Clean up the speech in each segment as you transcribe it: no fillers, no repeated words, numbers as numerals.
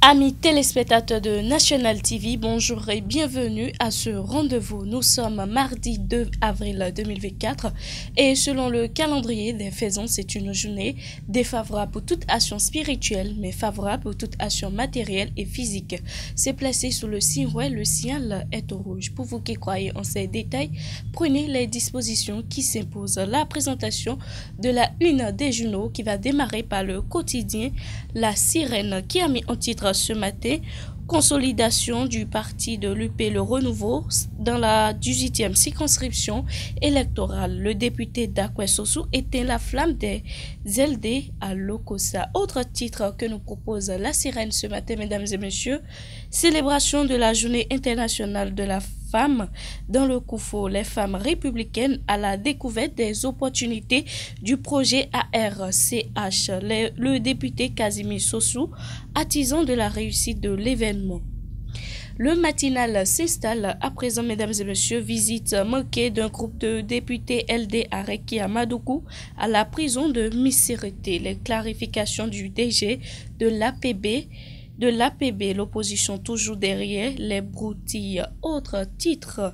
Amis téléspectateurs de National TV, bonjour et bienvenue à ce rendez-vous. Nous sommes mardi 2 avril 2024 et selon le calendrier des faisans, c'est une journée défavorable pour toute action spirituelle mais favorable pour toute action matérielle et physique. C'est placé sous le signe rouge, le ciel est au rouge. Pour vous qui croyez en ces détails, prenez les dispositions qui s'imposent. La présentation de la une des journaux qui va démarrer par le quotidien La Sirène qui a mis en titre ce matin: consolidation du parti de l'UP Le Renouveau dans la 18e circonscription électorale. Le député Dakwé Sossou éteint la flamme des LD à Lokossa. Autre titre que nous propose La Sirène ce matin, mesdames et messieurs: célébration de la journée internationale de la femme dans le Koufo. Les femmes républicaines à la découverte des opportunités du projet ARCH. Le député Casimir Sossou, artisan de la réussite de l'événement. Le matinal s'installe à présent, mesdames et messieurs. Visite manquée d'un groupe de députés LD à Reki à Madoukou à la prison de Missirité. Les clarifications du DG de l'APB, l'opposition toujours derrière les broutilles. Autre titre: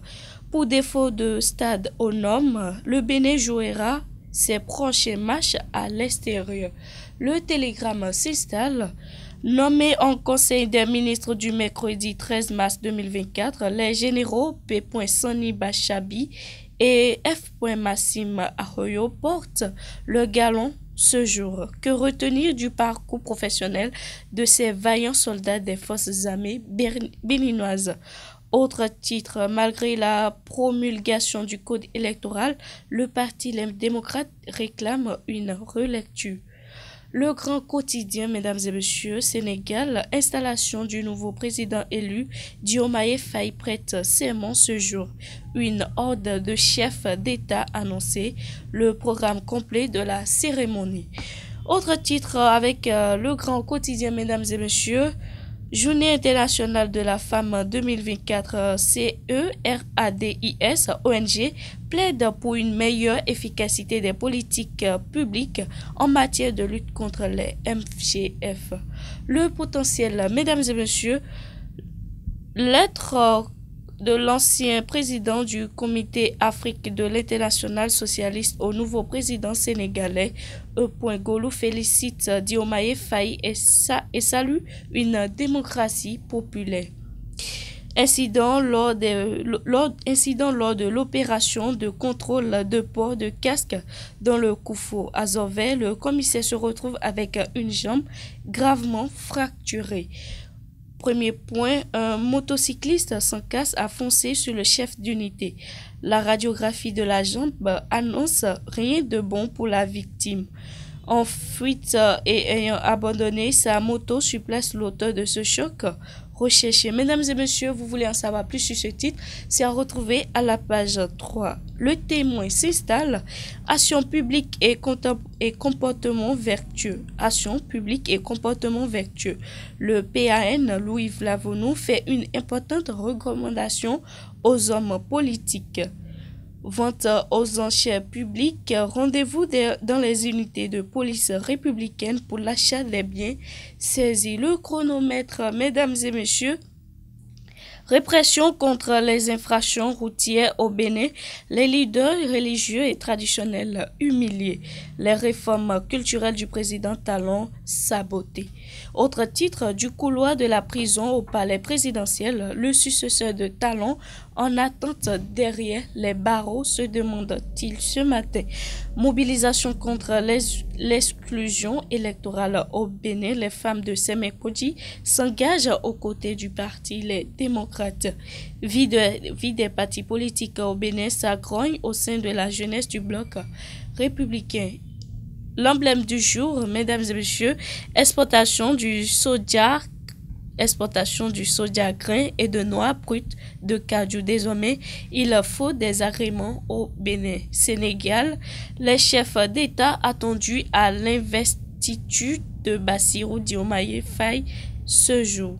pour défaut de stade aux normes, le Bénin jouera ses prochains matchs à l'extérieur. Le télégramme s'installe. Nommé en Conseil des ministres du mercredi 13 mars 2024, les généraux P. Sani Bachabi et F. Massim Ahoyo portent le galon ce jour. Que retenir du parcours professionnel de ces vaillants soldats des forces armées béninoises? Autre titre: malgré la promulgation du code électoral, le parti Les Démocrates réclame une relecture. Le grand quotidien, mesdames et messieurs, Sénégal, installation du nouveau président élu, Diomaye Faye prête serment ce jour. Une horde de chefs d'État annoncée, le programme complet de la cérémonie. Autre titre avec le grand quotidien, mesdames et messieurs: Journée internationale de la femme 2024, CERADIS ONG plaide pour une meilleure efficacité des politiques publiques en matière de lutte contre les MGF. Le potentiel, mesdames et messieurs, lettre de l'ancien président du comité Afrique de l'Internationale socialiste au nouveau président sénégalais, E. Golou félicite Diomaye Faye et salue une démocratie populaire. Incident lors de l'opération de contrôle de port de casque dans le Koufo. À Zové, le commissaire se retrouve avec une jambe gravement fracturée. Premier point, un motocycliste sans casque a foncé sur le chef d'unité. La radiographie de la jambe annonce rien de bon pour la victime. En fuite et ayant abandonné sa moto sur place, l'auteur de ce choc recherché. Mesdames et messieurs, vous voulez en savoir plus sur ce titre, c'est à retrouver à la page 3. Le témoin s'installe. Action publique et comportement vertueux. Action publique et comportement vertueux. Le PAN, Louis Vlavonou, fait une importante recommandation aux hommes politiques. Vente aux enchères publiques, rendez-vous dans les unités de police républicaine pour l'achat des biens saisis. Le chronomètre, mesdames et messieurs. Répression contre les infractions routières au Bénin, les leaders religieux et traditionnels humiliés, les réformes culturelles du président Talon sabotées. Autre titre: du couloir de la prison au palais présidentiel, le successeur de Talon en attente derrière les barreaux, se demande-t-il ce matin. Mobilisation contre l'exclusion électorale au Bénin, les femmes de Sémékodi s'engagent aux côtés du parti Les Démocrates. Vie des partis politiques au Bénin s'agrogne au sein de la jeunesse du bloc républicain. L'emblème du jour, mesdames et messieurs: exportation du soja grain et de noix brutes de cajou. Désormais, il faut des agréments au Bénin. Sénégal, les chefs d'État attendus à l'investiture de Bassirou Diomaye Faye ce jour.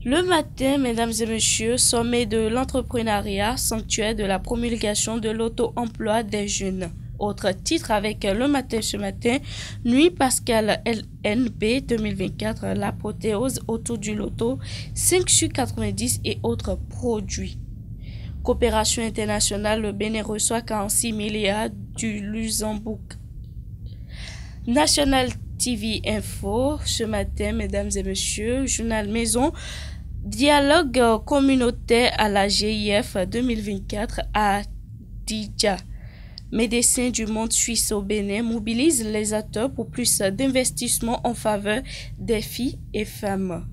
Le matin, mesdames et messieurs, sommet de l'entrepreneuriat, sanctuaire de la promulgation de l'auto-emploi des jeunes. Autre titre avec Le Matin ce matin, Nuit Pascal LNB 2024, l'apothéose autour du loto, 5 sur 90 et autres produits. Coopération internationale, le Bénin reçoit 46 milliards du Luxembourg. National TV Info, ce matin, mesdames et messieurs, journal Maison, dialogue communautaire à la GIF 2024 à Dija. Médecins du monde suisse au Bénin mobilisent les acteurs pour plus d'investissements en faveur des filles et femmes.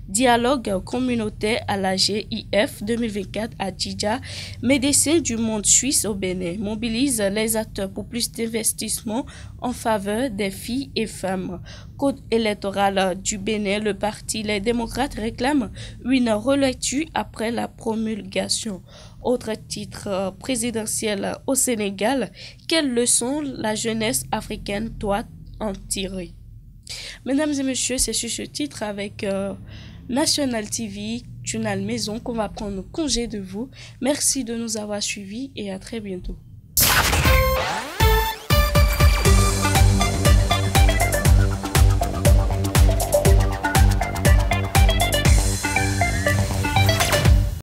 Dialogue communautaire à la GIF 2024 à Dija. Médecins du monde suisse au Bénin mobilisent les acteurs pour plus d'investissements en faveur des filles et femmes. Code électoral du Bénin, le parti Les Démocrates réclame une relecture après la promulgation. Autre titre présidentiel au Sénégal, quelles leçons la jeunesse africaine doit en tirer? Mesdames et messieurs, c'est sur ce titre avec National TV, Journal Maison qu'on va prendre congé de vous. Merci de nous avoir suivis et à très bientôt.